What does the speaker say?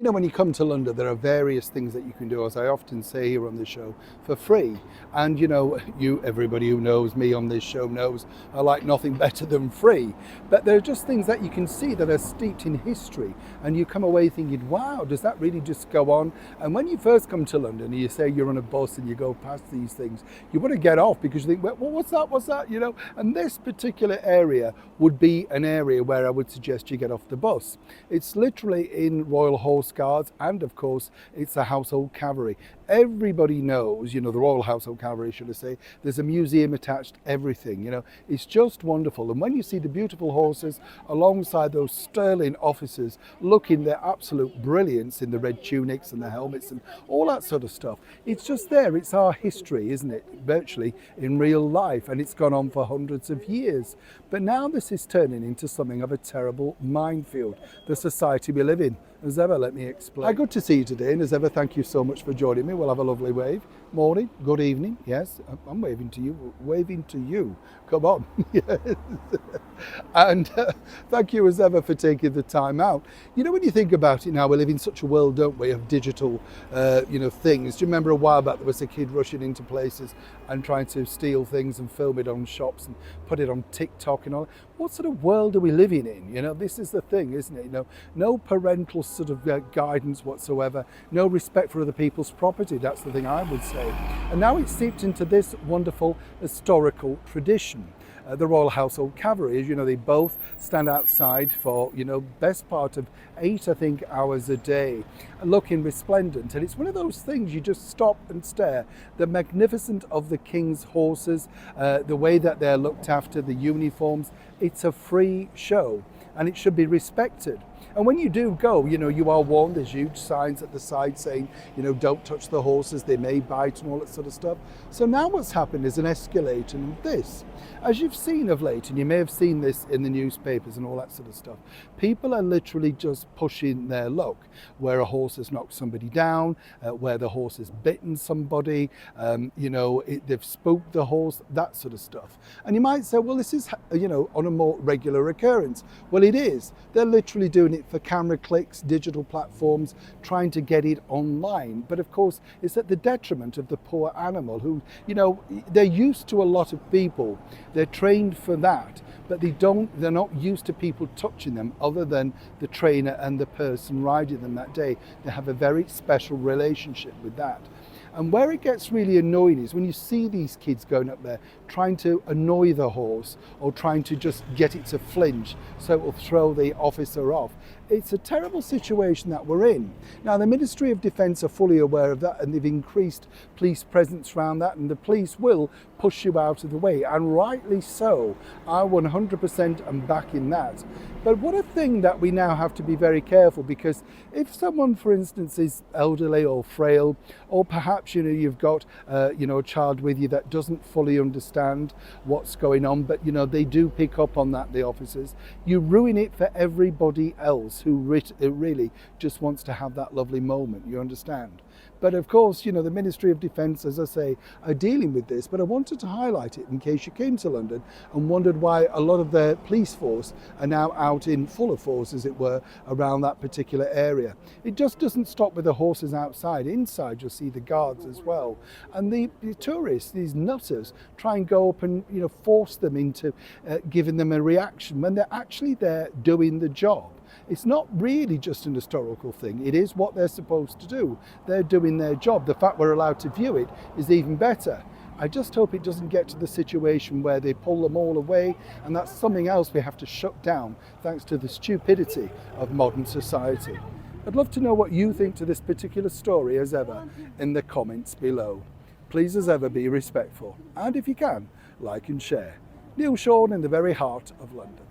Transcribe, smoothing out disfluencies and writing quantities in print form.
You know, when you come to London, there are various things that you can do, as I often say here on the show, for free. And you know, everybody who knows me on this show knows I like nothing better than free. But there are just things that you can see that are steeped in history, and you come away thinking, wow, does that really just go on? And when you first come to London, and you say you're on a bus and you go past these things, you want to get off because you think, well, what's that? What's that? You know, and this particular area would be an area where I would suggest you get off the bus. It's literally in Royal Horse Guards, and of course it's the Household Cavalry. Everybody knows, you know, the Royal Household Cavalry, should I say, there's a museum attached, everything, you know, it's just wonderful. And when you see the beautiful horses alongside those sterling officers looking their absolute brilliance in the red tunics and the helmets and all that sort of stuff, it's just there. It's our history, isn't it, virtually in real life, and it's gone on for hundreds of years. But now this is turning into something of a terrible minefield, the society we live in. As ever, let me explain. Good to see you today, and as ever, thank you so much for joining me. We'll have a lovely wave. Morning, good evening. Yes, I'm waving to you. Waving to you. Come on. Yes. And thank you as ever for taking the time out. You know, when you think about it now, we live in such a world, don't we, of digital, things. Do you remember a while back there was a kid rushing into places and trying to steal things and film it on shops and put it on TikTok and all? What sort of world are we living in? You know, this is the thing, isn't it? You know, no parental sort of guidance whatsoever, no respect for other people's property. That's the thing I would say. And now it's seeped into this wonderful historical tradition. The Royal Household Cavalry, as you know, they both stand outside for, you know, best part of 8, I think, hours a day, looking resplendent. And it's one of those things you just stop and stare. The magnificence of the King's horses, the way that they're looked after, the uniforms. It's a free show and it should be respected. And when you do go, you know, you are warned, there's huge signs at the side saying, you know, don't touch the horses, they may bite and all that sort of stuff. So now what's happened is an escalation in this. As you've seen of late, and you may have seen this in the newspapers and all that sort of stuff, people are literally just pushing their luck, where a horse has knocked somebody down, where the horse has bitten somebody, they've spooked the horse, that sort of stuff. And you might say, well, this is, you know, on a more regular occurrence. Well, it is. They're literally doing it for camera clicks, digital platforms, trying to get it online. But of course, it's at the detriment of the poor animal who, you know, they're used to a lot of people. They're trained for that, but they're not used to people touching them other than the trainer and the person riding them that day. They have a very special relationship with that. And where it gets really annoying is when you see these kids going up there trying to annoy the horse or trying to just get it to flinch so it will throw the officer off. It's a terrible situation that we're in. Now, the Ministry of Defence are fully aware of that, and they've increased police presence around that, and the police will push you out of the way, and rightly so. I 100% am backing that. But what a thing that we now have to be very careful, because if someone, for instance, is elderly or frail, or perhaps, you know, you've got, a child with you that doesn't fully understand what's going on, but, you know, they do pick up on that, the officers, you ruin it for everybody else who really just wants to have that lovely moment, you understand? But of course, you know, the Ministry of Defence, as I say, are dealing with this, but I wanted to highlight it in case you came to London and wondered why a lot of the police force are now out in fuller force, as it were, around that particular area. It just doesn't stop with the horses outside. Inside, you'll see the guards as well. And the tourists, these nutters, try and go up and, you know, force them into giving them a reaction when they're actually there doing the job. It's not really just an historical thing. It is what they're supposed to do. They're doing their job. The fact we're allowed to view it is even better. I just hope it doesn't get to the situation where they pull them all away, and that's something else we have to shut down thanks to the stupidity of modern society. I'd love to know what you think to this particular story, as ever, in the comments below. Please, as ever, be respectful. And if you can, like and share. Neil Sean in the very heart of London.